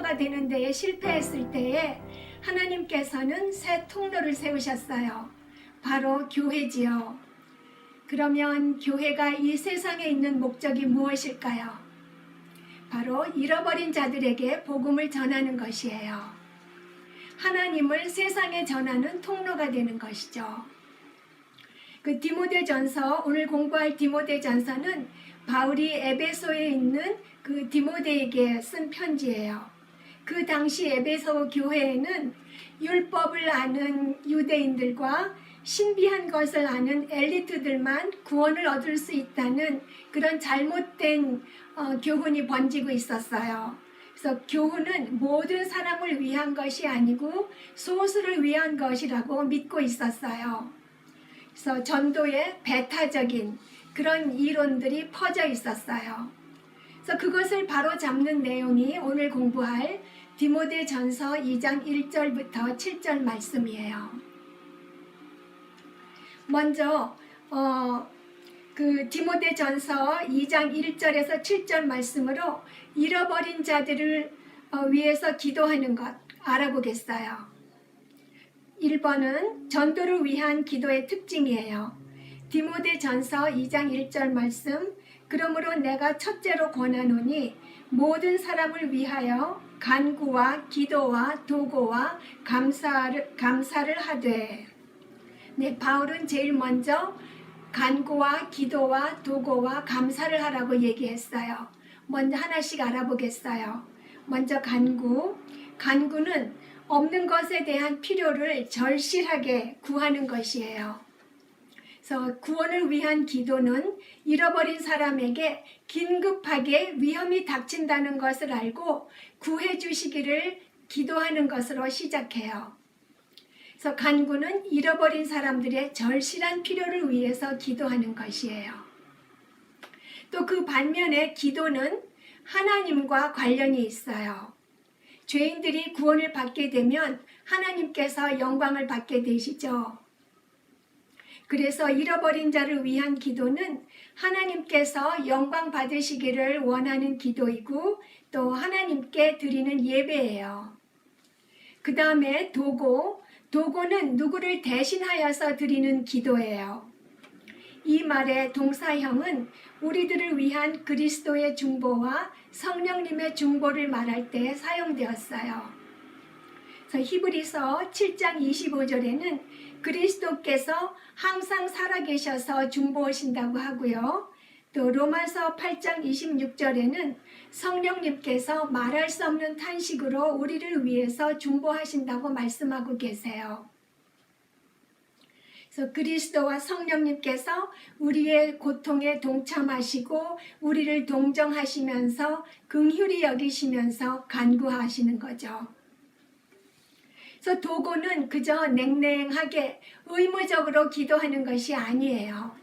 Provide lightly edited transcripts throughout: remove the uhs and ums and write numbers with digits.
통로가 되는 데에 실패했을 때에 하나님께서는 새 통로를 세우셨어요. 바로 교회지요. 그러면 교회가 이 세상에 있는 목적이 무엇일까요? 바로 잃어버린 자들에게 복음을 전하는 것이에요. 하나님을 세상에 전하는 통로가 되는 것이죠. 그 디모데전서, 오늘 공부할 디모데전서는 바울이 에베소에 있는 그 디모데에게 쓴 편지예요. 그 당시 에베소 교회에는 율법을 아는 유대인들과 신비한 것을 아는 엘리트들만 구원을 얻을 수 있다는 그런 잘못된 교훈이 번지고 있었어요. 그래서 교훈은 모든 사람을 위한 것이 아니고 소수를 위한 것이라고 믿고 있었어요. 그래서 전도의 배타적인 그런 이론들이 퍼져 있었어요. 그래서 그것을 바로 잡는 내용이 오늘 공부할 디모데전서 2장 1절부터 7절 말씀이에요. 먼저 그 디모데전서 2장 1절에서 7절 말씀으로 잃어버린 자들을 위해서 기도하는 것 알아보겠어요. 1번은 전도를 위한 기도의 특징이에요. 디모데전서 2장 1절 말씀, 그러므로 내가 첫째로 권하노니 모든 사람을 위하여 간구와 기도와 도고와 감사를 하되. 네, 바울은 제일 먼저 간구와 기도와 도고와 감사를 하라고 얘기했어요. 먼저 하나씩 알아보겠어요. 먼저 간구는 없는 것에 대한 필요를 절실하게 구하는 것이에요. 그래서 구원을 위한 기도는 잃어버린 사람에게 긴급하게 위험이 닥친다는 것을 알고 구해 주시기를 기도하는 것으로 시작해요. 그래서 간구는 잃어버린 사람들의 절실한 필요를 위해서 기도하는 것이에요. 또 그 반면에 기도는 하나님과 관련이 있어요. 죄인들이 구원을 받게 되면 하나님께서 영광을 받게 되시죠. 그래서 잃어버린 자를 위한 기도는 하나님께서 영광 받으시기를 원하는 기도이고 또 하나님께 드리는 예배예요. 그 다음에 도고는 누구를 대신하여서 드리는 기도예요. 이 말의 동사형은 우리들을 위한 그리스도의 중보와 성령님의 중보를 말할 때 사용되었어요. 그래서 히브리서 7장 25절에는 그리스도께서 항상 살아계셔서 중보하신다고 하고요. 또 로마서 8장 26절에는 성령님께서 말할 수 없는 탄식으로 우리를 위해서 중보하신다고 말씀하고 계세요. 그래서 그리스도와 성령님께서 우리의 고통에 동참하시고 우리를 동정하시면서 긍휼히 여기시면서 간구하시는 거죠. 그래서 도고는 그저 냉랭하게 의무적으로 기도하는 것이 아니에요.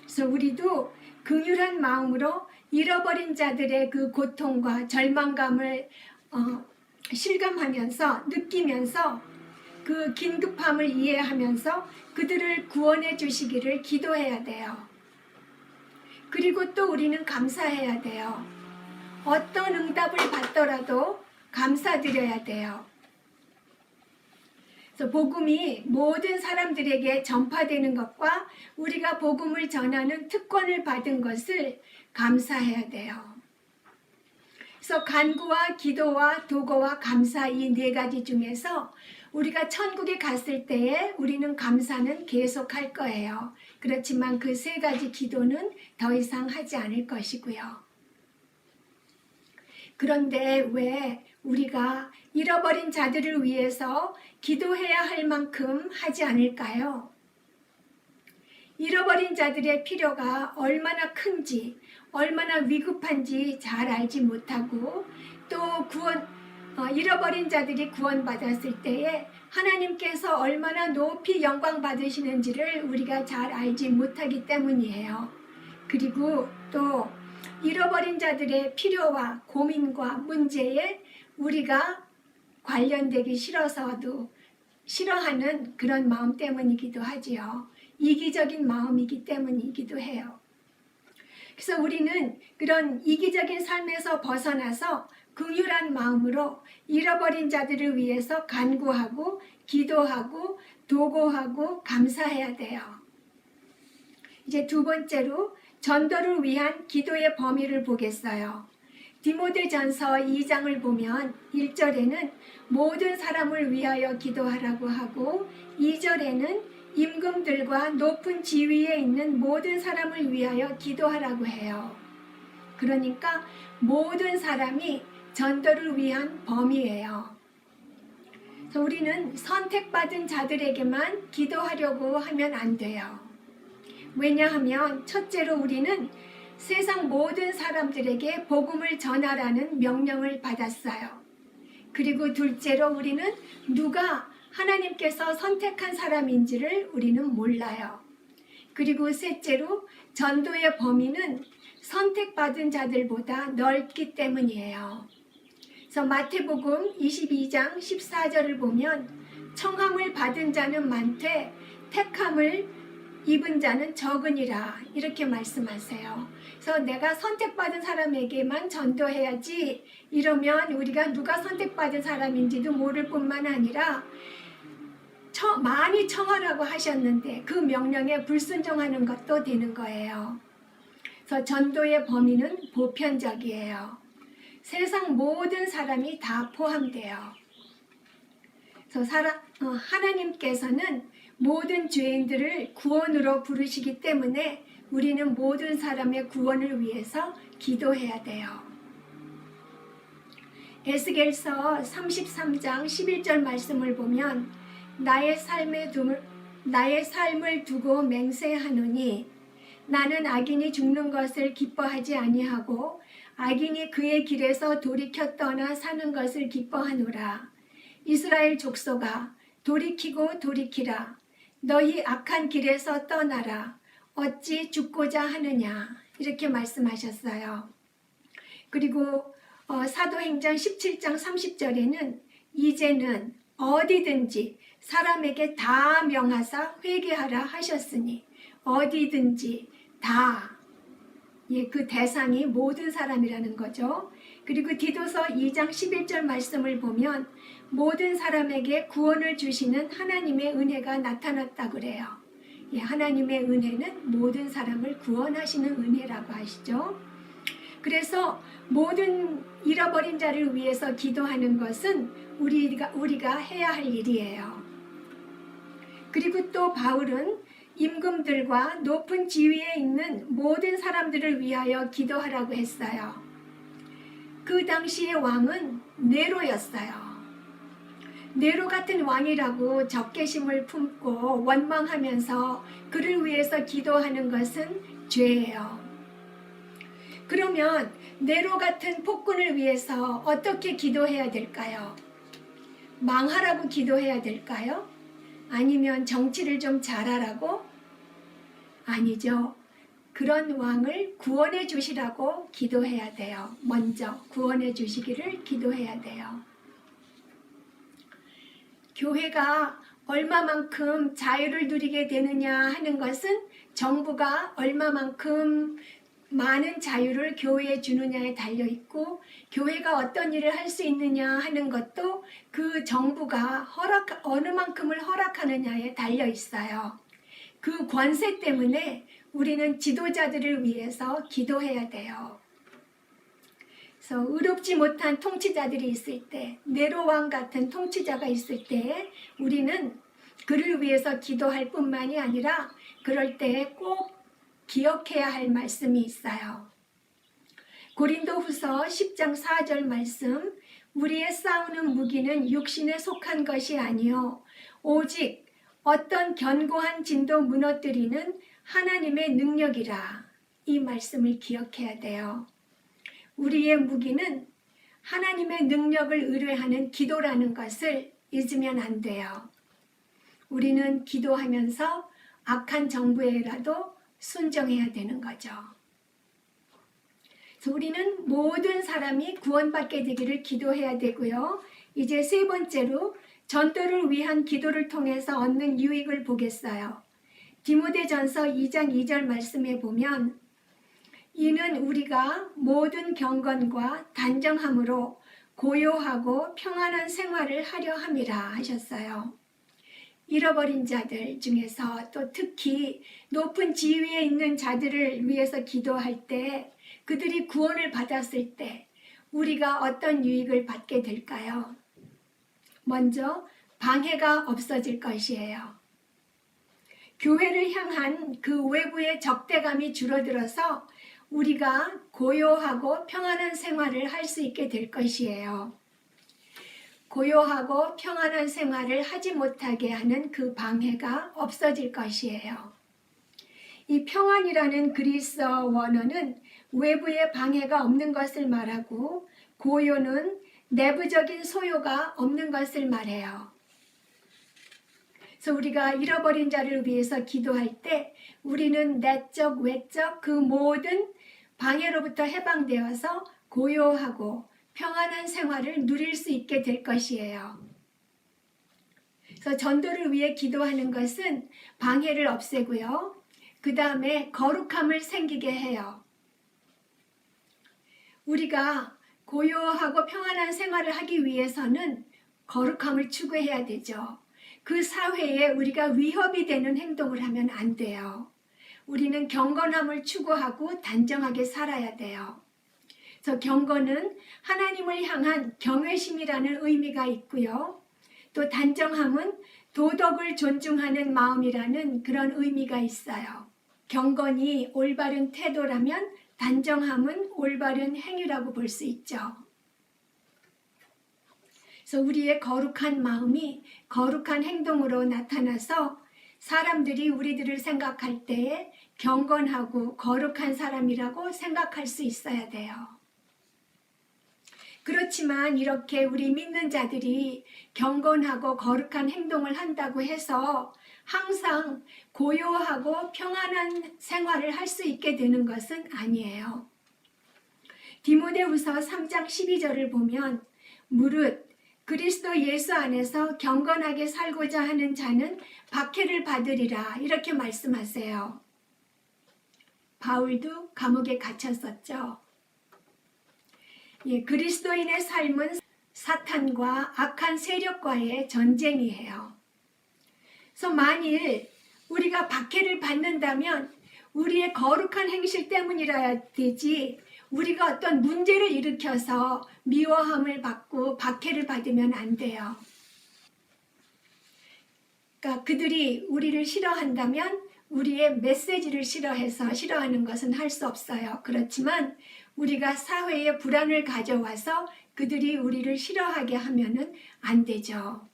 그래서 우리도 긍휼한 마음으로 잃어버린 자들의 그 고통과 절망감을 실감하면서 느끼면서 그 긴급함을 이해하면서 그들을 구원해 주시기를 기도해야 돼요. 그리고 또 우리는 감사해야 돼요. 어떤 응답을 받더라도 감사드려야 돼요. 그래서 복음이 모든 사람들에게 전파되는 것과 우리가 복음을 전하는 특권을 받은 것을 감사해야 돼요. 그래서 간구와 기도와 도고와 감사 이 네 가지 중에서 우리가 천국에 갔을 때에 우리는 감사는 계속할 거예요. 그렇지만 그 세 가지 기도는 더 이상 하지 않을 것이고요. 그런데 왜 우리가 잃어버린 자들을 위해서 기도해야 할 만큼 하지 않을까요? 잃어버린 자들의 필요가 얼마나 큰지, 얼마나 위급한지 잘 알지 못하고 또 잃어버린 자들이 구원받았을 때에 하나님께서 얼마나 높이 영광 받으시는지를 우리가 잘 알지 못하기 때문이에요. 그리고 또 잃어버린 자들의 필요와 고민과 문제에 우리가 관련되기 싫어서도 싫어하는 그런 마음 때문이기도 하지요. 이기적인 마음이기 때문이기도 해요. 그래서 우리는 그런 이기적인 삶에서 벗어나서 긍휼한 마음으로 잃어버린 자들을 위해서 간구하고 기도하고 도고하고 감사해야 돼요. 이제 두 번째로 전도를 위한 기도의 범위를 보겠어요. 디모데전서 2장을 보면 1절에는 모든 사람을 위하여 기도하라고 하고 2절에는 임금들과 높은 지위에 있는 모든 사람을 위하여 기도하라고 해요. 그러니까 모든 사람이 전도를 위한 범위예요. 그래서 우리는 선택받은 자들에게만 기도하려고 하면 안 돼요. 왜냐하면 첫째로 우리는 세상 모든 사람들에게 복음을 전하라는 명령을 받았어요. 그리고 둘째로 우리는 누가 하나님께서 선택한 사람인지를 우리는 몰라요. 그리고 셋째로 전도의 범위는 선택받은 자들보다 넓기 때문이에요. 그래서 마태복음 22장 14절을 보면 청함을 받은 자는 많되 택함을 입은 자는 적으니라 이렇게 말씀하세요. 그래서 내가 선택받은 사람에게만 전도해야지 이러면 우리가 누가 선택받은 사람인지도 모를 뿐만 아니라 많이 청하라고 하셨는데 그 명령에 불순종하는 것도 되는 거예요. 그래서 전도의 범위는 보편적이에요. 세상 모든 사람이 다 포함돼요. 그래서 하나님께서는 모든 죄인들을 구원으로 부르시기 때문에 우리는 모든 사람의 구원을 위해서 기도해야 돼요. 에스겔서 33장 11절 말씀을 보면 나의 삶을 두고 맹세하노니 나는 악인이 죽는 것을 기뻐하지 아니하고 악인이 그의 길에서 돌이켜 떠나 사는 것을 기뻐하노라. 이스라엘 족속아 돌이키고 돌이키라. 너희 악한 길에서 떠나라. 어찌 죽고자 하느냐. 이렇게 말씀하셨어요. 그리고 사도행전 17장 30절에는 이제는 어디든지 사람에게 다 명하사 회개하라 하셨으니 어디든지 다. 그 대상이 모든 사람이라는 거죠. 그리고 디도서 2장 11절 말씀을 보면 모든 사람에게 구원을 주시는 하나님의 은혜가 나타났다 그래요. 하나님의 은혜는 모든 사람을 구원하시는 은혜라고 하시죠. 그래서 모든 잃어버린 자를 위해서 기도하는 것은 우리가 해야 할 일이에요. 그리고 또 바울은 임금들과 높은 지위에 있는 모든 사람들을 위하여 기도하라고 했어요. 그 당시의 왕은 네로였어요. 네로 같은 왕이라고 적개심을 품고 원망하면서 그를 위해서 기도하는 것은 죄예요. 그러면 네로 같은 폭군을 위해서 어떻게 기도해야 될까요? 망하라고 기도해야 될까요? 아니면 정치를 좀 잘하라고? 아니죠. 그런 왕을 구원해 주시라고 기도해야 돼요. 먼저 구원해 주시기를 기도해야 돼요. 교회가 얼마만큼 자유를 누리게 되느냐 하는 것은 정부가 얼마만큼 많은 자유를 교회에 주느냐에 달려있고 교회가 어떤 일을 할 수 있느냐 하는 것도 그 정부가 어느 만큼을 허락하느냐에 달려있어요. 그 권세 때문에 우리는 지도자들을 위해서 기도해야 돼요. 그래서 의롭지 못한 통치자들이 있을 때, 네로 왕 같은 통치자가 있을 때 우리는 그를 위해서 기도할 뿐만이 아니라 그럴 때 꼭 기억해야 할 말씀이 있어요. 고린도후서 10장 4절 말씀, 우리의 싸우는 무기는 육신에 속한 것이 아니요 오직 어떤 견고한 진도 무너뜨리는 하나님의 능력이라. 이 말씀을 기억해야 돼요. 우리의 무기는 하나님의 능력을 의뢰하는 기도라는 것을 잊으면 안 돼요. 우리는 기도하면서 악한 정부에라도 순종해야 되는 거죠. 그래서 우리는 모든 사람이 구원받게 되기를 기도해야 되고요. 이제 세 번째로 전도를 위한 기도를 통해서 얻는 유익을 보겠어요. 디모데전서 2장 2절 말씀에 보면 이는 우리가 모든 경건과 단정함으로 고요하고 평안한 생활을 하려 함이라 하셨어요. 잃어버린 자들 중에서 또 특히 높은 지위에 있는 자들을 위해서 기도할 때, 그들이 구원을 받았을 때 우리가 어떤 유익을 받게 될까요? 먼저 방해가 없어질 것이에요. 교회를 향한 그 외부의 적대감이 줄어들어서 우리가 고요하고 평안한 생활을 할 수 있게 될 것이에요. 고요하고 평안한 생활을 하지 못하게 하는 그 방해가 없어질 것이에요. 이 평안이라는 그리스어 원어는 외부의 방해가 없는 것을 말하고, 고요는 내부적인 소요가 없는 것을 말해요. 그래서 우리가 잃어버린 자를 위해서 기도할 때 우리는 내적, 외적 그 모든 방해로부터 해방되어서 고요하고 평안한 생활을 누릴 수 있게 될 것이에요. 그래서 전도를 위해 기도하는 것은 방해를 없애고요. 그 다음에 거룩함을 생기게 해요. 우리가 고요하고 평안한 생활을 하기 위해서는 거룩함을 추구해야 되죠. 그 사회에 우리가 위협이 되는 행동을 하면 안 돼요. 우리는 경건함을 추구하고 단정하게 살아야 돼요. 그래서 경건은 하나님을 향한 경외심이라는 의미가 있고요. 또 단정함은 도덕을 존중하는 마음이라는 그런 의미가 있어요. 경건이 올바른 태도라면 단정함은 올바른 행위라고 볼 수 있죠. 그래서 우리의 거룩한 마음이 거룩한 행동으로 나타나서 사람들이 우리들을 생각할 때에 경건하고 거룩한 사람이라고 생각할 수 있어야 돼요. 그렇지만 이렇게 우리 믿는 자들이 경건하고 거룩한 행동을 한다고 해서 항상 고요하고 평안한 생활을 할 수 있게 되는 것은 아니에요. 디모데후서 3장 12절을 보면 무릇 그리스도 예수 안에서 경건하게 살고자 하는 자는 박해를 받으리라 이렇게 말씀하세요. 바울도 감옥에 갇혔었죠. 그리스도인의 삶은 사탄과 악한 세력과의 전쟁이에요. 그래서 만일 우리가 박해를 받는다면 우리의 거룩한 행실 때문이라야 되지, 우리가 어떤 문제를 일으켜서 미워함을 받고 박해를 받으면 안 돼요. 그러니까 그들이 우리를 싫어한다면 우리의 메시지를 싫어해서 싫어하는 것은 할 수 없어요. 그렇지만 우리가 사회에 불안을 가져와서 그들이 우리를 싫어하게 하면은 안 되죠.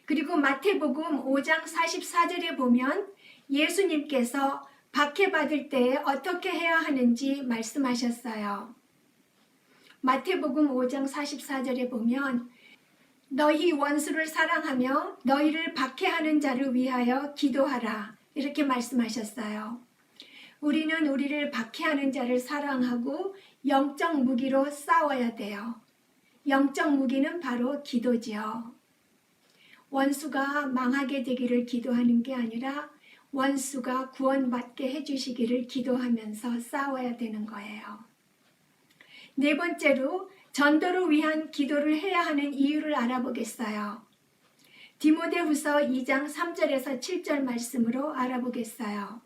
그리고 마태복음 5장 44절에 보면 예수님께서 박해받을 때 어떻게 해야 하는지 말씀하셨어요. 마태복음 5장 44절에 보면 너희 원수를 사랑하며 너희를 박해하는 자를 위하여 기도하라 이렇게 말씀하셨어요. 우리는 우리를 박해하는 자를 사랑하고 영적 무기로 싸워야 돼요. 영적 무기는 바로 기도지요. 원수가 망하게 되기를 기도하는 게 아니라 원수가 구원받게 해주시기를 기도하면서 싸워야 되는 거예요. 네 번째로 전도를 위한 기도를 해야 하는 이유를 알아보겠어요. 디모데후서 2장 3절에서 7절 말씀으로 알아보겠어요.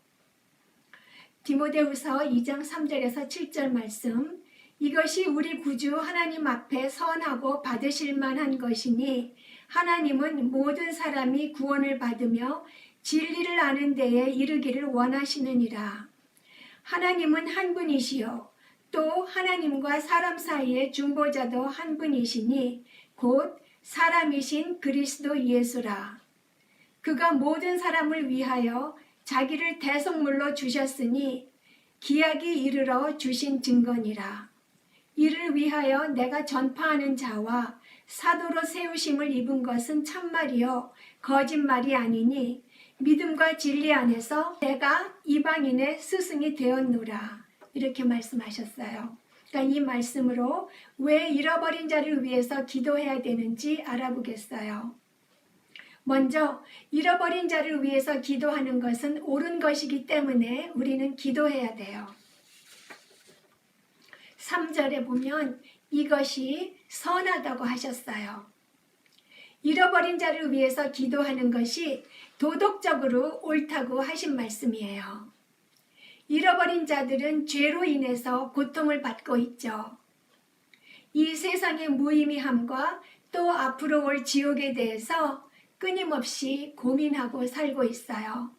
디모데후서 2장 3절에서 7절 말씀. 이것이 우리 구주 하나님 앞에 선하고 받으실 만한 것이니 하나님은 모든 사람이 구원을 받으며 진리를 아는 데에 이르기를 원하시느니라. 하나님은 한 분이시요 또 하나님과 사람 사이의 중보자도 한 분이시니 곧 사람이신 그리스도 예수라. 그가 모든 사람을 위하여 자기를 대속물로 주셨으니 기약이 이르러 주신 증거니라. 이를 위하여 내가 전파하는 자와 사도로 세우심을 입은 것은 참말이요 거짓말이 아니니 믿음과 진리 안에서 내가 이방인의 스승이 되었노라. 이렇게 말씀하셨어요. 그러니까 이 말씀으로 왜 잃어버린 자를 위해서 기도해야 되는지 알아보겠어요. 먼저 잃어버린 자를 위해서 기도하는 것은 옳은 것이기 때문에 우리는 기도해야 돼요. 3절에 보면 이것이 선하다고 하셨어요. 잃어버린 자를 위해서 기도하는 것이 도덕적으로 옳다고 하신 말씀이에요. 잃어버린 자들은 죄로 인해서 고통을 받고 있죠. 이 세상의 무의미함과 또 앞으로 올 지옥에 대해서 끊임없이 고민하고 살고 있어요.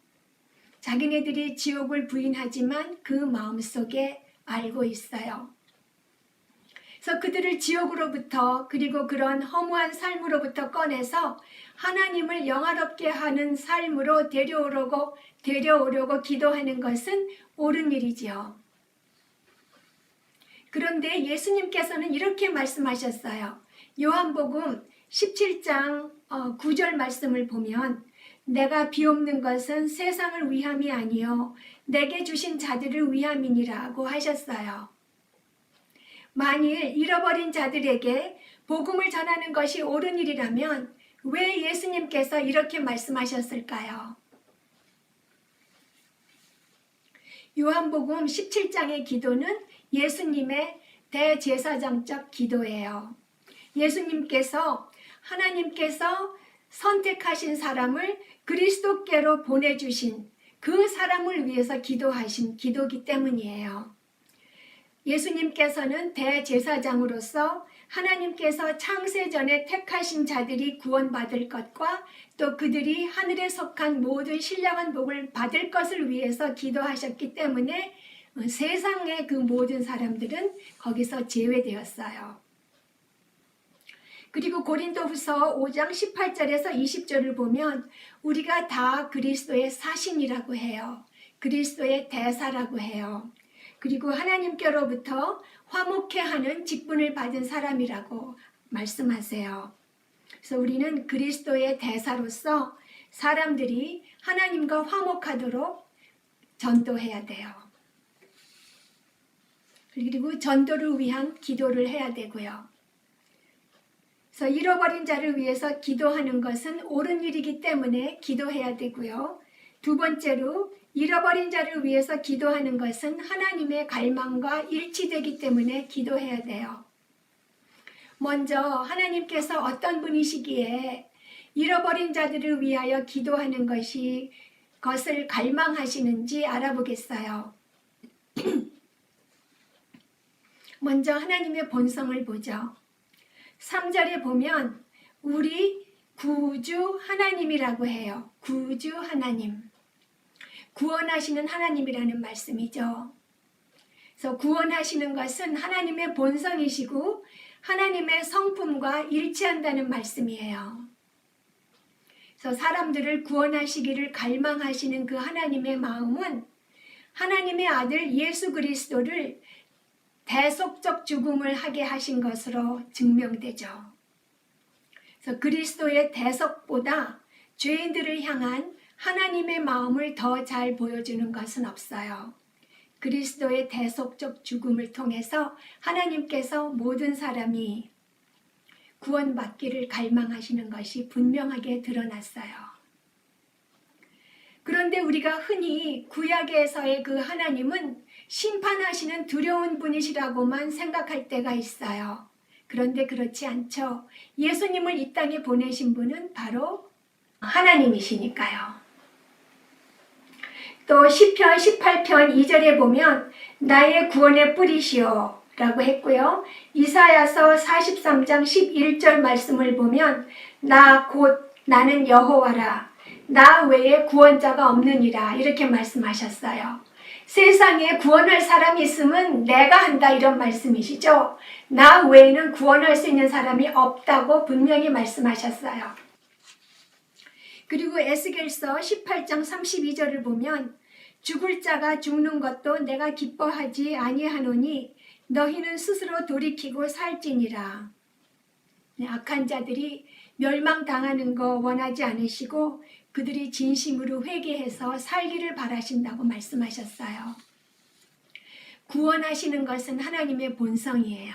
자기네들이 지옥을 부인하지만 그 마음속에 알고 있어요. 그래서 그들을 지옥으로부터 그리고 그런 허무한 삶으로부터 꺼내서 하나님을 영화롭게 하는 삶으로 데려오려고 기도하는 것은 옳은 일이지요. 그런데 예수님께서는 이렇게 말씀하셨어요. 요한복음 17장 9절 말씀을 보면 내가 비옵는 것은 세상을 위함이 아니요 내게 주신 자들을 위함이니라고 하셨어요. 만일 잃어버린 자들에게 복음을 전하는 것이 옳은 일이라면 왜 예수님께서 이렇게 말씀하셨을까요? 요한복음 17장의 기도는 예수님의 대제사장적 기도예요. 예수님께서 하나님께서 선택하신 사람을 그리스도께로 보내주신 그 사람을 위해서 기도하신 기도기 때문이에요. 예수님께서는 대제사장으로서 하나님께서 창세전에 택하신 자들이 구원받을 것과 또 그들이 하늘에 속한 모든 신령한 복을 받을 것을 위해서 기도하셨기 때문에 세상의 그 모든 사람들은 거기서 제외되었어요. 그리고 고린도후서 5장 18절에서 20절을 보면 우리가 다 그리스도의 사신이라고 해요. 그리스도의 대사라고 해요. 그리고 하나님께로부터 화목해 하는 직분을 받은 사람이라고 말씀하세요. 그래서 우리는 그리스도의 대사로서 사람들이 하나님과 화목하도록 전도해야 돼요. 그리고 전도를 위한 기도를 해야 되고요. 그래서 잃어버린 자를 위해서 기도하는 것은 옳은 일이기 때문에 기도해야 되고요. 두 번째로 잃어버린 자를 위해서 기도하는 것은 하나님의 갈망과 일치되기 때문에 기도해야 돼요. 먼저 하나님께서 어떤 분이시기에 잃어버린 자들을 위하여 기도하는 것을 갈망하시는지 알아보겠어요. 먼저 하나님의 본성을 보죠. 3절에 보면 우리 구주 하나님이라고 해요. 구주 하나님. 구원하시는 하나님이라는 말씀이죠. 그래서 구원하시는 것은 하나님의 본성이시고 하나님의 성품과 일치한다는 말씀이에요. 그래서 사람들을 구원하시기를 갈망하시는 그 하나님의 마음은 하나님의 아들 예수 그리스도를 대속적 죽음을 하게 하신 것으로 증명되죠. 그래서 그리스도의 대속보다 죄인들을 향한 하나님의 마음을 더 잘 보여주는 것은 없어요. 그리스도의 대속적 죽음을 통해서 하나님께서 모든 사람이 구원받기를 갈망하시는 것이 분명하게 드러났어요. 그런데 우리가 흔히 구약에서의 그 하나님은 심판하시는 두려운 분이시라고만 생각할 때가 있어요. 그런데 그렇지 않죠. 예수님을 이 땅에 보내신 분은 바로 하나님이시니까요. 또 시편 18편 2절에 보면 나의 구원의 뿌리시오 라고 했고요. 이사야서 43장 11절 말씀을 보면 나 곧 나는 여호와라 나 외에 구원자가 없느니라 이렇게 말씀하셨어요. 세상에 구원할 사람이 있으면 내가 한다 이런 말씀이시죠. 나 외에는 구원할 수 있는 사람이 없다고 분명히 말씀하셨어요. 그리고 에스겔서 18장 32절을 보면 죽을 자가 죽는 것도 내가 기뻐하지 아니하노니 너희는 스스로 돌이키고 살지니라. 악한 자들이 멸망당하는 거 원하지 않으시고 그들이 진심으로 회개해서 살기를 바라신다고 말씀하셨어요. 구원하시는 것은 하나님의 본성이에요.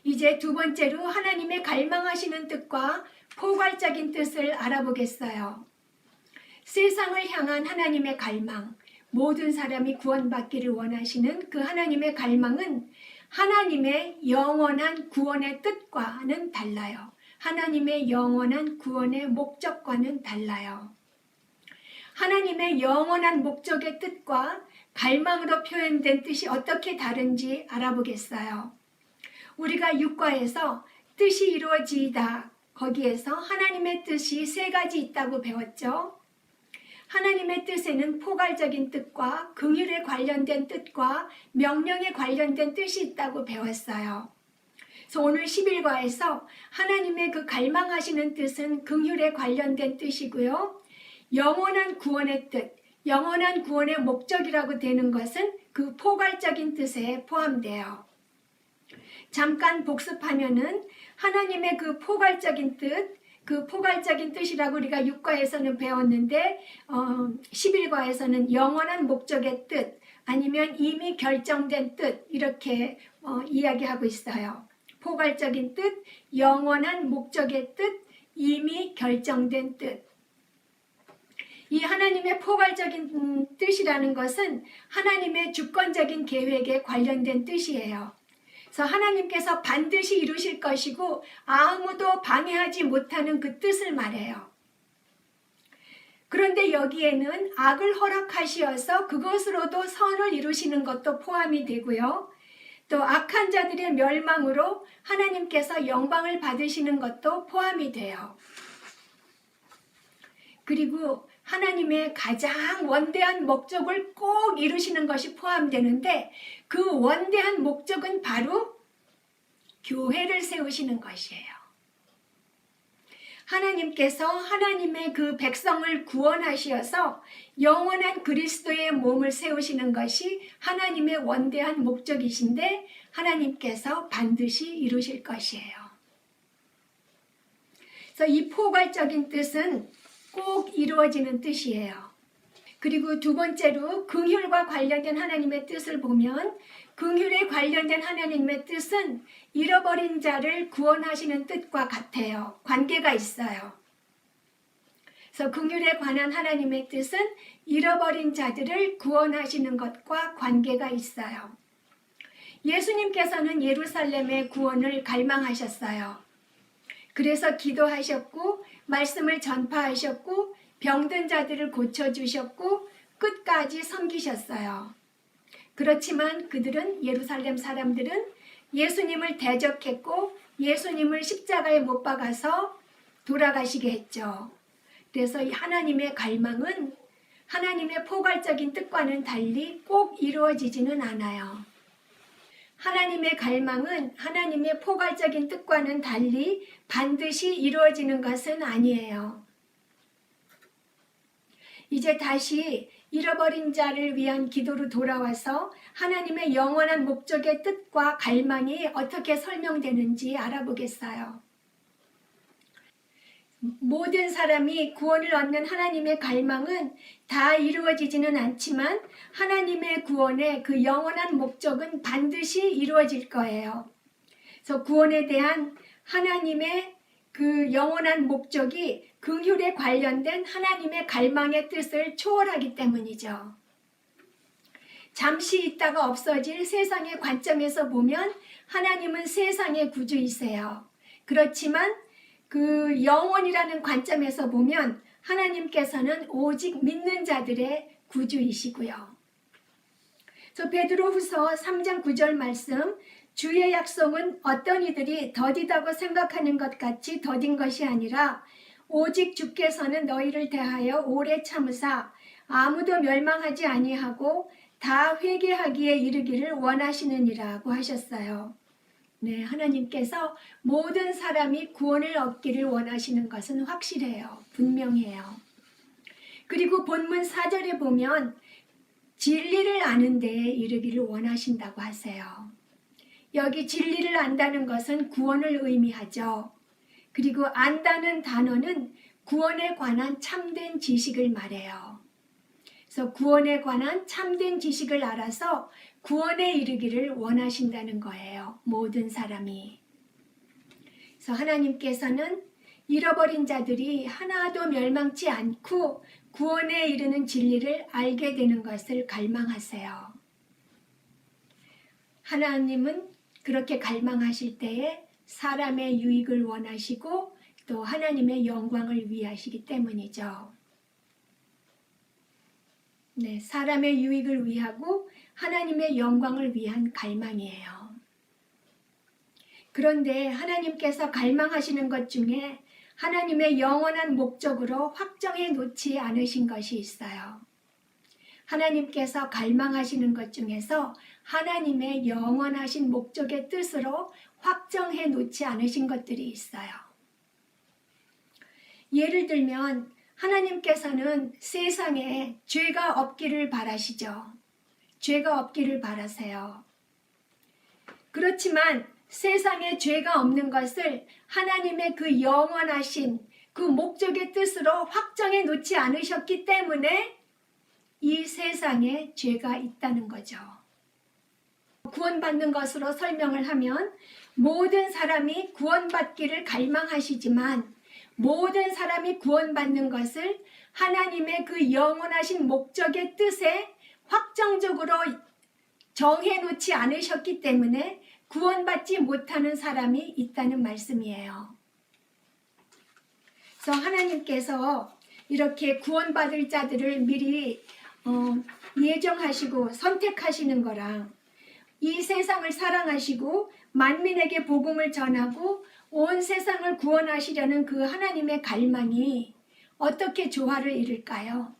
이제 두 번째로 하나님의 갈망하시는 뜻과 포괄적인 뜻을 알아보겠어요. 세상을 향한 하나님의 갈망, 모든 사람이 구원받기를 원하시는 그 하나님의 갈망은 하나님의 영원한 구원의 뜻과는 달라요. 하나님의 영원한 구원의 목적과는 달라요. 하나님의 영원한 목적의 뜻과 갈망으로 표현된 뜻이 어떻게 다른지 알아보겠어요. 우리가 육과에서 뜻이 이루어지이다, 거기에서 하나님의 뜻이 세 가지 있다고 배웠죠. 하나님의 뜻에는 포괄적인 뜻과 긍휼에 관련된 뜻과 명령에 관련된 뜻이 있다고 배웠어요. 그래서 오늘 11과에서 하나님의 그 갈망하시는 뜻은 긍휼에 관련된 뜻이고요. 영원한 구원의 뜻, 영원한 구원의 목적이라고 되는 것은 그 포괄적인 뜻에 포함돼요. 잠깐 복습하면은 하나님의 그 포괄적인 뜻, 그 포괄적인 뜻이라고 우리가 6과에서는 배웠는데 11과에서는 영원한 목적의 뜻 아니면 이미 결정된 뜻 이렇게 이야기하고 있어요. 포괄적인 뜻, 영원한 목적의 뜻, 이미 결정된 뜻. 이 하나님의 포괄적인 뜻이라는 것은 하나님의 주권적인 계획에 관련된 뜻이에요. 그래서 하나님께서 반드시 이루실 것이고 아무도 방해하지 못하는 그 뜻을 말해요. 그런데 여기에는 악을 허락하시어서 그것으로도 선을 이루시는 것도 포함이 되고요. 또 악한 자들의 멸망으로 하나님께서 영광을 받으시는 것도 포함이 돼요. 그리고 하나님의 가장 원대한 목적을 꼭 이루시는 것이 포함되는데 그 원대한 목적은 바로 교회를 세우시는 것이에요. 하나님께서 하나님의 그 백성을 구원하시어서 영원한 그리스도의 몸을 세우시는 것이 하나님의 원대한 목적이신데 하나님께서 반드시 이루실 것이에요. 그래서 이 포괄적인 뜻은 꼭 이루어지는 뜻이에요. 그리고 두 번째로 긍휼과 관련된 하나님의 뜻을 보면 긍휼에 관련된 하나님의 뜻은 잃어버린 자를 구원하시는 뜻과 같아요. 관계가 있어요. 그래서 긍휼에 관한 하나님의 뜻은 잃어버린 자들을 구원하시는 것과 관계가 있어요. 예수님께서는 예루살렘의 구원을 갈망하셨어요. 그래서 기도하셨고 말씀을 전파하셨고 병든 자들을 고쳐주셨고 끝까지 섬기셨어요. 그렇지만 그들은 예루살렘 사람들은 예수님을 대적했고 예수님을 십자가에 못 박아서 돌아가시게 했죠. 그래서 이 하나님의 갈망은 하나님의 포괄적인 뜻과는 달리 꼭 이루어지지는 않아요. 하나님의 갈망은 하나님의 포괄적인 뜻과는 달리 반드시 이루어지는 것은 아니에요. 이제 다시 잃어버린 자를 위한 기도로 돌아와서 하나님의 영원한 목적의 뜻과 갈망이 어떻게 설명되는지 알아보겠어요. 모든 사람이 구원을 얻는 하나님의 갈망은 다 이루어지지는 않지만 하나님의 구원의 그 영원한 목적은 반드시 이루어질 거예요. 그래서 구원에 대한 하나님의 그 영원한 목적이 긍휼에 관련된 하나님의 갈망의 뜻을 초월하기 때문이죠. 잠시 있다가 없어질 세상의 관점에서 보면 하나님은 세상의 구주이세요. 그렇지만 그 영원이라는 관점에서 보면 하나님께서는 오직 믿는 자들의 구주이시고요. 그래서 베드로후서 3장 9절 말씀, 주의 약속은 어떤 이들이 더디다고 생각하는 것 같이 더딘 것이 아니라 오직 주께서는 너희를 대하여 오래 참으사 아무도 멸망하지 아니하고 다 회개하기에 이르기를 원하시느니라고 하셨어요. 네, 하나님께서 모든 사람이 구원을 얻기를 원하시는 것은 확실해요. 분명해요. 그리고 본문 4절에 보면 진리를 아는 데에 이르기를 원하신다고 하세요. 여기 진리를 안다는 것은 구원을 의미하죠. 그리고 안다는 단어는 구원에 관한 참된 지식을 말해요. 그래서 구원에 관한 참된 지식을 알아서 구원에 이르기를 원하신다는 거예요. 모든 사람이. 그래서 하나님께서는 잃어버린 자들이 하나도 멸망치 않고 구원에 이르는 진리를 알게 되는 것을 갈망하세요. 하나님은 그렇게 갈망하실 때에 사람의 유익을 원하시고 또 하나님의 영광을 위하시기 때문이죠. 네, 사람의 유익을 위하고 하나님의 영광을 위한 갈망이에요. 그런데 하나님께서 갈망하시는 것 중에 하나님의 영원한 목적으로 확정해 놓지 않으신 것이 있어요. 하나님께서 갈망하시는 것 중에서 하나님의 영원하신 목적의 뜻으로 확정해 놓지 않으신 것들이 있어요. 예를 들면 하나님께서는 세상에 죄가 없기를 바라시죠. 죄가 없기를 바라세요. 그렇지만 세상에 죄가 없는 것을 하나님의 그 영원하신 그 목적의 뜻으로 확정해 놓지 않으셨기 때문에 이 세상에 죄가 있다는 거죠. 구원받는 것으로 설명을 하면 모든 사람이 구원받기를 갈망하시지만 모든 사람이 구원받는 것을 하나님의 그 영원하신 목적의 뜻에 확정적으로 정해놓지 않으셨기 때문에 구원받지 못하는 사람이 있다는 말씀이에요. 그래서 하나님께서 이렇게 구원받을 자들을 미리 예정하시고 선택하시는 거랑 이 세상을 사랑하시고 만민에게 복음을 전하고 온 세상을 구원하시려는 그 하나님의 갈망이 어떻게 조화를 이룰까요?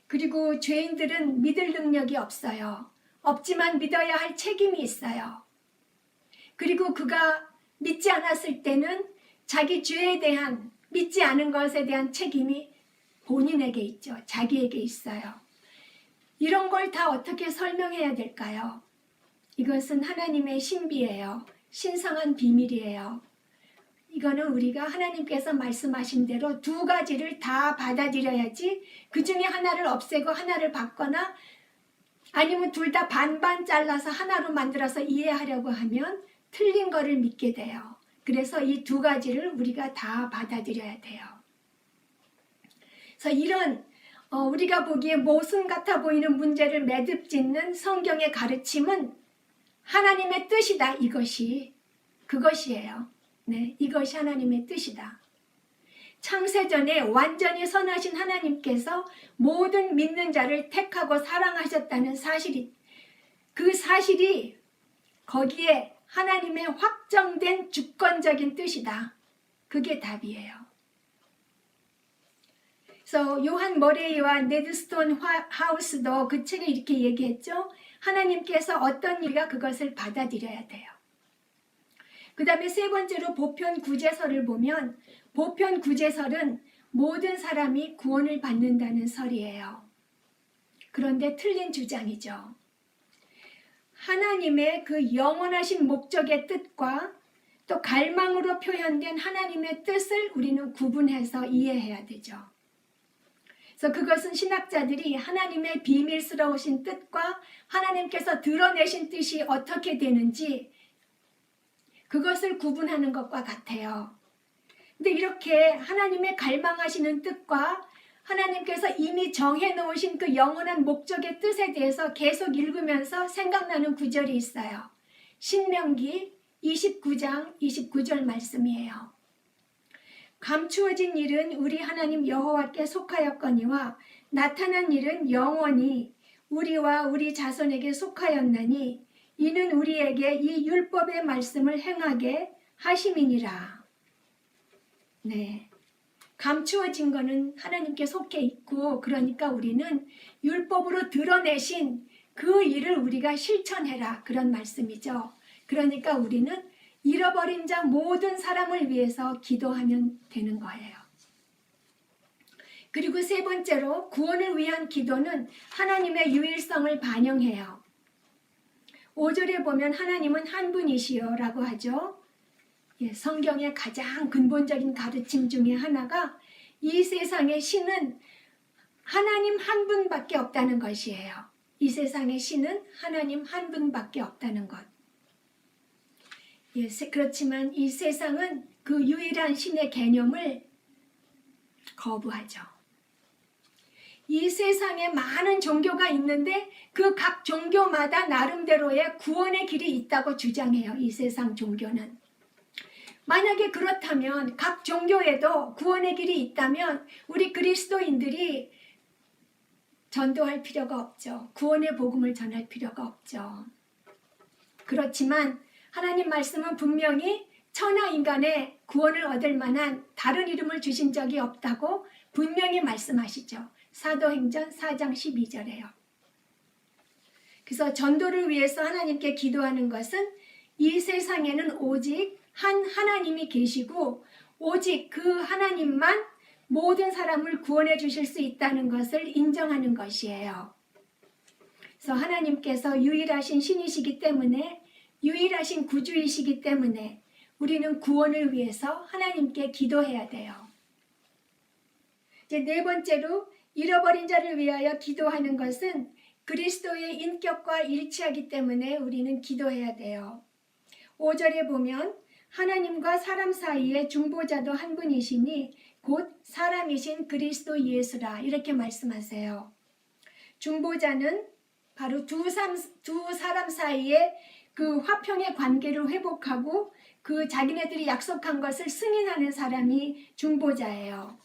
그리고 죄인들은 믿을 능력이 없어요. 없지만 믿어야 할 책임이 있어요. 그리고 그가 믿지 않았을 때는 자기 죄에 대한 믿지 않은 것에 대한 책임이 본인에게 있죠. 자기에게 있어요. 이런 걸 다 어떻게 설명해야 될까요? 이것은 하나님의 신비예요. 신성한 비밀이에요. 이거는 우리가 하나님께서 말씀하신 대로 두 가지를 다 받아들여야지 그 중에 하나를 없애고 하나를 받거나 아니면 둘 다 반반 잘라서 하나로 만들어서 이해하려고 하면 틀린 거를 믿게 돼요. 그래서 이 두 가지를 우리가 다 받아들여야 돼요. 그래서 이런 우리가 보기에 모순 같아 보이는 문제를 매듭짓는 성경의 가르침은 하나님의 뜻이다. 그것이에요. 네, 이것이 하나님의 뜻이다. 창세전에 완전히 선하신 하나님께서 모든 믿는 자를 택하고 사랑하셨다는 사실이 그 사실이 거기에 하나님의 확정된 주권적인 뜻이다. 그게 답이에요. 그래서 요한 머레이와 네드 스톤 하우스도 그 책에 이렇게 얘기했죠. 하나님께서 어떤 일이가 그것을 받아들여야 돼요. 그 다음에 세 번째로 보편 구제설을 보면 보편 구제설은 모든 사람이 구원을 받는다는 설이에요. 그런데 틀린 주장이죠. 하나님의 그 영원하신 목적의 뜻과 또 갈망으로 표현된 하나님의 뜻을 우리는 구분해서 이해해야 되죠. 그래서 그것은 신학자들이 하나님의 비밀스러우신 뜻과 하나님께서 드러내신 뜻이 어떻게 되는지 그것을 구분하는 것과 같아요. 근데 이렇게 하나님의 갈망하시는 뜻과 하나님께서 이미 정해놓으신 그 영원한 목적의 뜻에 대해서 계속 읽으면서 생각나는 구절이 있어요. 신명기 29장 29절 말씀이에요. 감추어진 일은 우리 하나님 여호와께 속하였거니와 나타난 일은 영원히 우리와 우리 자손에게 속하였나니 이는 우리에게 이 율법의 말씀을 행하게 하심이니라. 네, 감추어진 거는 하나님께 속해 있고 그러니까 우리는 율법으로 드러내신 그 일을 우리가 실천해라 그런 말씀이죠. 그러니까 우리는 잃어버린 자 모든 사람을 위해서 기도하면 되는 거예요. 그리고 세 번째로 구원을 위한 기도는 하나님의 유일성을 반영해요. 5절에 보면 하나님은 한 분이시여 라고 하죠. 성경의 가장 근본적인 가르침 중에 하나가 이 세상의 신은 하나님 한 분밖에 없다는 것이에요. 이 세상의 신은 하나님 한 분밖에 없다는 것. 그렇지만 이 세상은 그 유일한 신의 개념을 거부하죠. 이 세상에 많은 종교가 있는데 그 각 종교마다 나름대로의 구원의 길이 있다고 주장해요. 이 세상 종교는. 만약에 그렇다면 각 종교에도 구원의 길이 있다면 우리 그리스도인들이 전도할 필요가 없죠. 구원의 복음을 전할 필요가 없죠. 그렇지만 하나님 말씀은 분명히 천하 인간의 구원을 얻을 만한 다른 이름을 주신 적이 없다고 분명히 말씀하시죠. 사도행전 4장 12절에요. 그래서 전도를 위해서 하나님께 기도하는 것은 이 세상에는 오직 한 하나님이 계시고 오직 그 하나님만 모든 사람을 구원해 주실 수 있다는 것을 인정하는 것이에요. 그래서 하나님께서 유일하신 신이시기 때문에 유일하신 구주이시기 때문에 우리는 구원을 위해서 하나님께 기도해야 돼요. 이제 네 번째로 잃어버린 자를 위하여 기도하는 것은 그리스도의 인격과 일치하기 때문에 우리는 기도해야 돼요. 5절에 보면 하나님과 사람 사이의 중보자도 한 분이시니 곧 사람이신 그리스도 예수라 이렇게 말씀하세요. 중보자는 바로 두 사람 사이에 그 화평의 관계를 회복하고 그 자기네들이 약속한 것을 승인하는 사람이 중보자예요.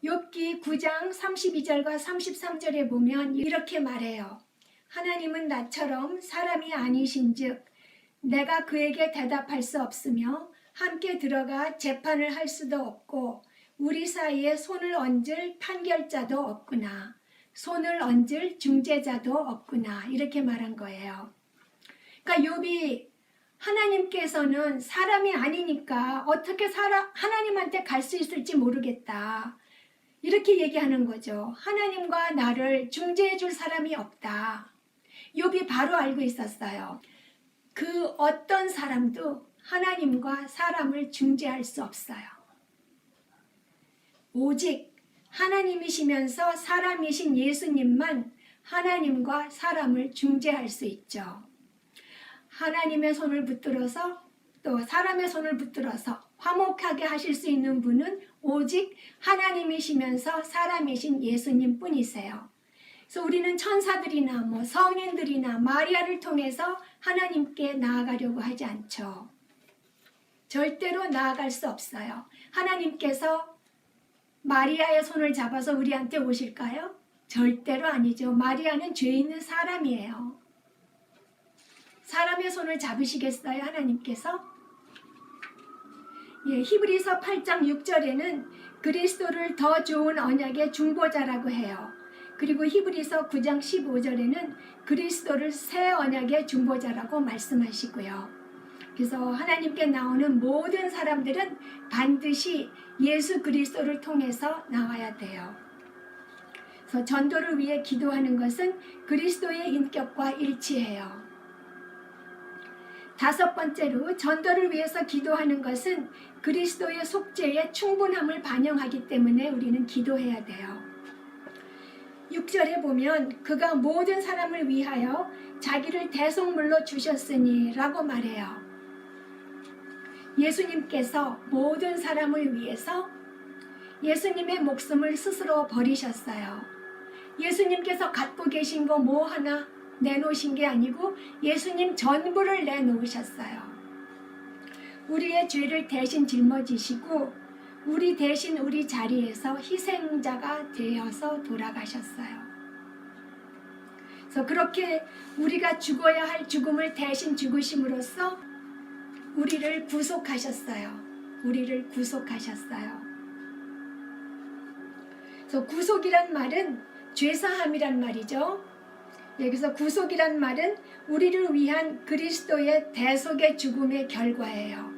욥기 9장 32절과 33절에 보면 이렇게 말해요. 하나님은 나처럼 사람이 아니신즉 내가 그에게 대답할 수 없으며 함께 들어가 재판을 할 수도 없고 우리 사이에 손을 얹을 판결자도 없구나. 손을 얹을 중재자도 없구나. 이렇게 말한 거예요. 그러니까 욥이 하나님께서는 사람이 아니니까 어떻게 하나님한테 갈 수 있을지 모르겠다. 이렇게 얘기하는 거죠. 하나님과 나를 중재해 줄 사람이 없다. 욥이 바로 알고 있었어요. 그 어떤 사람도 하나님과 사람을 중재할 수 없어요. 오직 하나님이시면서 사람이신 예수님만 하나님과 사람을 중재할 수 있죠. 하나님의 손을 붙들어서 또 사람의 손을 붙들어서 화목하게 하실 수 있는 분은 오직 하나님이시면서 사람이신 예수님 뿐이세요. 그래서 우리는 천사들이나 성인들이나 마리아를 통해서 하나님께 나아가려고 하지 않죠. 절대로 나아갈 수 없어요. 하나님께서 마리아의 손을 잡아서 우리한테 오실까요? 절대로 아니죠. 마리아는 죄 있는 사람이에요. 사람의 손을 잡으시겠어요? 하나님께서? 히브리서 8장 6절에는 그리스도를 더 좋은 언약의 중보자라고 해요. 그리고 히브리서 9장 15절에는 그리스도를 새 언약의 중보자라고 말씀하시고요. 그래서 하나님께 나오는 모든 사람들은 반드시 예수 그리스도를 통해서 나와야 돼요. 그래서 전도를 위해 기도하는 것은 그리스도의 인격과 일치해요. 다섯 번째로 전도를 위해서 기도하는 것은 그리스도의 속죄의 충분함을 반영하기 때문에 우리는 기도해야 돼요. 6절에 보면 그가 모든 사람을 위하여 자기를 대속물로 주셨으니 라고 말해요. 예수님께서 모든 사람을 위해서 예수님의 목숨을 스스로 버리셨어요. 예수님께서 갖고 계신 거 뭐 하나 내놓으신 게 아니고 예수님 전부를 내놓으셨어요. 우리의 죄를 대신 짊어지시고 우리 대신 우리 자리에서 희생자가 되어서 돌아가셨어요. 그래서 그렇게 우리가 죽어야 할 죽음을 대신 죽으심으로써 우리를 구속하셨어요. 우리를 구속하셨어요. 그래서 구속이란 말은 죄사함이란 말이죠. 여기서 구속이란 말은 우리를 위한 그리스도의 대속의 죽음의 결과예요.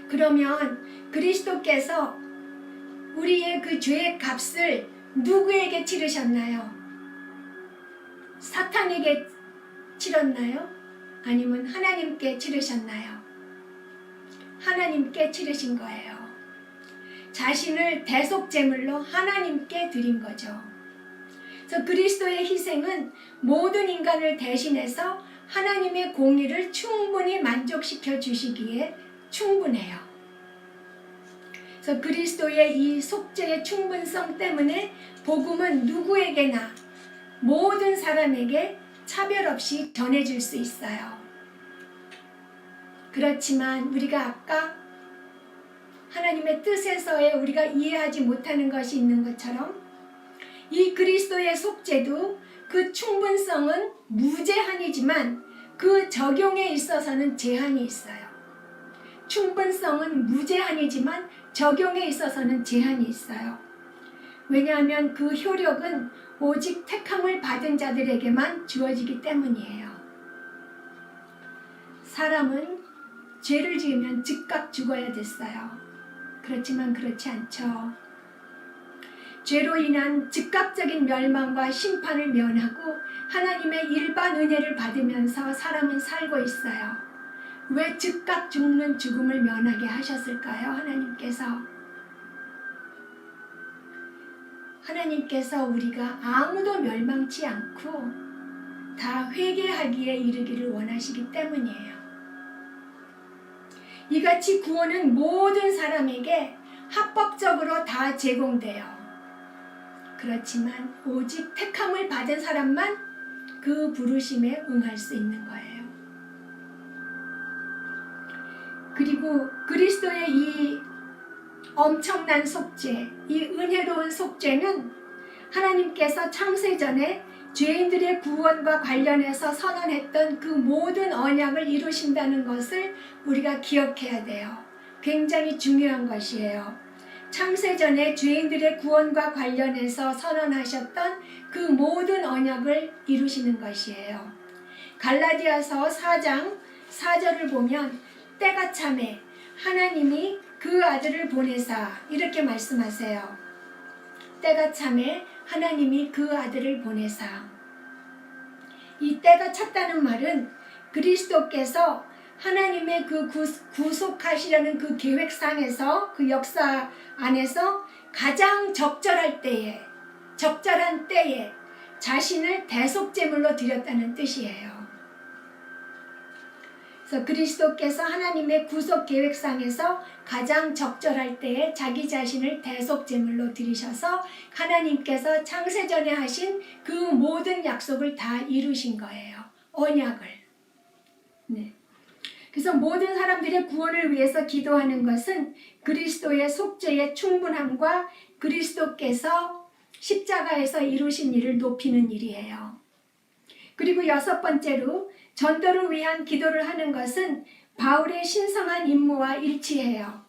그러면 그리스도께서 우리의 그 죄의 값을 누구에게 치르셨나요? 사탄에게 치렀나요? 아니면 하나님께 치르셨나요? 하나님께 치르신 거예요. 자신을 대속제물로 하나님께 드린 거죠. 그래서 그리스도의 희생은 모든 인간을 대신해서 하나님의 공의를 충분히 만족시켜 주시기에 충분해요. 그래서 그리스도의 이 속죄의 충분성 때문에 복음은 누구에게나 모든 사람에게 차별 없이 전해질 수 있어요. 그렇지만 우리가 아까 하나님의 뜻에서의 우리가 이해하지 못하는 것이 있는 것처럼 이 그리스도의 속죄도 그 충분성은 무제한이지만 그 적용에 있어서는 제한이 있어요. 충분성은 무제한이지만 적용에 있어서는 제한이 있어요. 왜냐하면 그 효력은 오직 택함을 받은 자들에게만 주어지기 때문이에요. 사람은 죄를 지으면 즉각 죽어야 됐어요. 그렇지만 그렇지 않죠. 죄로 인한 즉각적인 멸망과 심판을 면하고 하나님의 일반 은혜를 받으면서 사람은 살고 있어요. 왜 즉각 죽는 죽음을 면하게 하셨을까요? 하나님께서 우리가 아무도 멸망치 않고 다 회개하기에 이르기를 원하시기 때문이에요. 이같이 구원은 모든 사람에게 합법적으로 다 제공돼요. 그렇지만 오직 택함을 받은 사람만 그 부르심에 응할 수 있는 거예요. 그리고 그리스도의 이 엄청난 속죄, 이 은혜로운 속죄는 하나님께서 창세전에 죄인들의 구원과 관련해서 선언했던 그 모든 언약을 이루신다는 것을 우리가 기억해야 돼요. 굉장히 중요한 것이에요. 창세전에 죄인들의 구원과 관련해서 선언하셨던 그 모든 언약을 이루시는 것이에요. 갈라디아서 4장 4절을 보면 때가 참에 하나님이 그 아들을 보내사 이렇게 말씀하세요. 때가 참에 하나님이 그 아들을 보내사. 이 때가 찼다는 말은 그리스도께서 하나님의 그 구속하시려는 그 계획상에서 그 역사 안에서 가장 적절한 때에 자신을 대속제물로 드렸다는 뜻이에요. 그래서 그리스도께서 하나님의 구속 계획상에서 가장 적절할 때에 자기 자신을 대속제물로 드리셔서 하나님께서 창세전에 하신 그 모든 약속을 다 이루신 거예요. 언약을. 네. 그래서 모든 사람들의 구원을 위해서 기도하는 것은 그리스도의 속죄의 충분함과 그리스도께서 십자가에서 이루신 일을 높이는 일이에요. 그리고 6번째로 전도를 위한 기도를 하는 것은 바울의 신성한 임무와 일치해요.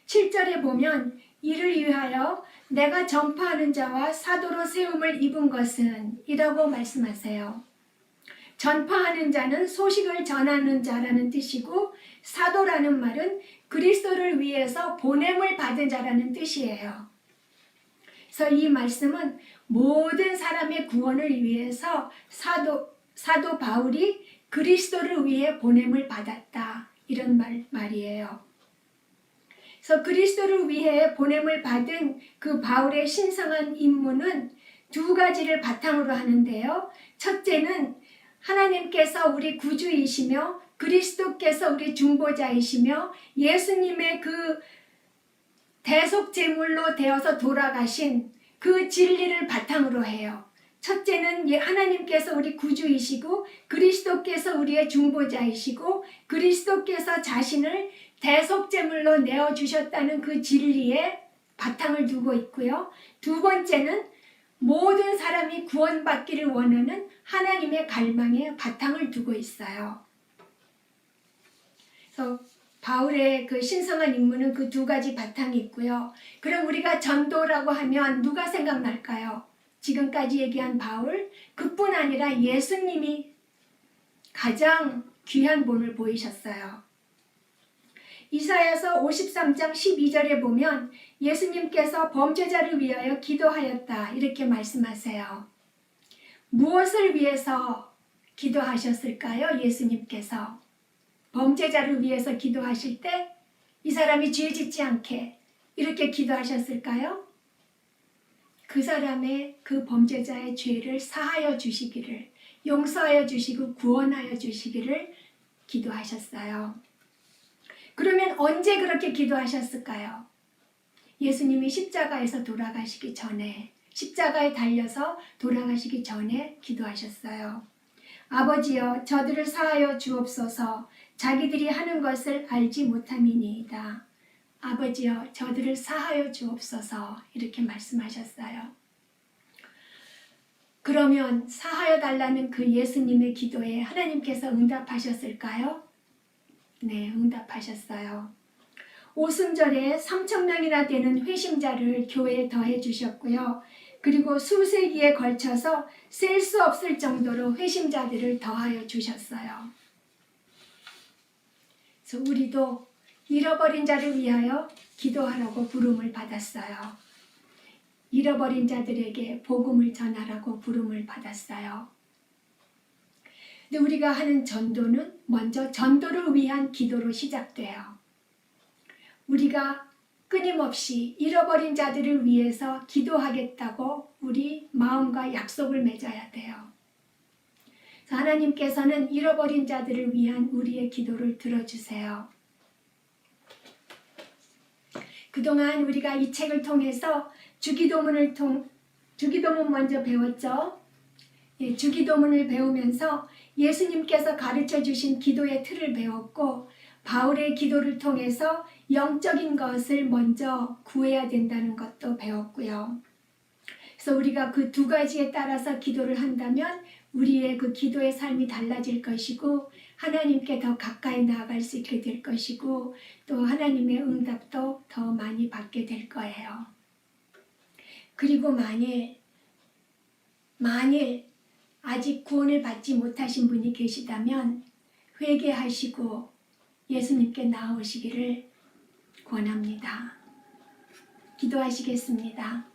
7절에 보면 이를 위하여 내가 전파하는 자와 사도로 세움을 입은 것은 이라고 말씀하세요. 전파하는 자는 소식을 전하는 자라는 뜻이고 사도라는 말은 그리스도를 위해서 보냄을 받은 자라는 뜻이에요. 그래서 이 말씀은 모든 사람의 구원을 위해서 사도 바울이 그리스도를 위해 보냄을 받았다. 이런 말이에요. 그래서 그리스도를 위해 보냄을 받은 그 바울의 신성한 임무는 두 가지를 바탕으로 하는데요. 첫째는 하나님께서 우리 구주이시며 그리스도께서 우리 중보자이시며 예수님의 그 대속제물로 되어서 돌아가신 그 진리를 바탕으로 해요. 첫째는 하나님께서 우리 구주이시고 그리스도께서 우리의 중보자이시고 그리스도께서 자신을 대속제물로 내어주셨다는 그 진리에 바탕을 두고 있고요. 두 번째는 모든 사람이 구원받기를 원하는 하나님의 갈망에 바탕을 두고 있어요. 그래서 바울의 그 신성한 임무는 그 두 가지 바탕이 있고요. 그럼 우리가 전도라고 하면 누가 생각날까요? 지금까지 얘기한 바울, 그뿐 아니라 예수님이 가장 귀한 본을 보이셨어요. 이사야서 53장 12절에 보면 예수님께서 범죄자를 위하여 기도하였다 이렇게 말씀하세요. 무엇을 위해서 기도하셨을까요? 예수님께서 범죄자를 위해서 기도하실 때 이 사람이 죄 짓지 않게 이렇게 기도하셨을까요? 그 사람의 그 범죄자의 죄를 사하여 주시기를 용서하여 주시고 구원하여 주시기를 기도하셨어요. 그러면 언제 그렇게 기도하셨을까요? 예수님이 십자가에서 돌아가시기 전에, 십자가에 달려서 돌아가시기 전에 기도하셨어요. 아버지여, 저들을 사하여 주옵소서. 자기들이 하는 것을 알지 못함이니이다. 아버지여, 저들을 사하여 주옵소서. 이렇게 말씀하셨어요. 그러면 사하여 달라는 그 예수님의 기도에 하나님께서 응답하셨을까요? 네, 응답하셨어요. 오순절에 3,000명이나 되는 회심자를 교회에 더해 주셨고요. 그리고 수세기에 걸쳐서 셀 수 없을 정도로 회심자들을 더하여 주셨어요. 그래서 우리도 잃어버린 자를 위하여 기도하라고 부름을 받았어요. 잃어버린 자들에게 복음을 전하라고 부름을 받았어요. 근데 우리가 하는 전도는 먼저 전도를 위한 기도로 시작돼요. 우리가 끊임없이 잃어버린 자들을 위해서 기도하겠다고 우리 마음과 약속을 맺어야 돼요. 하나님께서는 잃어버린 자들을 위한 우리의 기도를 들어주세요. 그동안 우리가 이 책을 통해서 주기도문 먼저 배웠죠. 주기도문을 배우면서 예수님께서 가르쳐 주신 기도의 틀을 배웠고, 바울의 기도를 통해서 영적인 것을 먼저 구해야 된다는 것도 배웠고요. 그래서 우리가 그 두 가지에 따라서 기도를 한다면 우리의 그 기도의 삶이 달라질 것이고, 하나님께 더 가까이 나아갈 수 있게 될 것이고, 또 하나님의 응답도 더 많이 받게 될 거예요. 그리고 만일 아직 구원을 받지 못하신 분이 계시다면 회개하시고 예수님께 나아오시기를 권합니다. 기도하시겠습니다.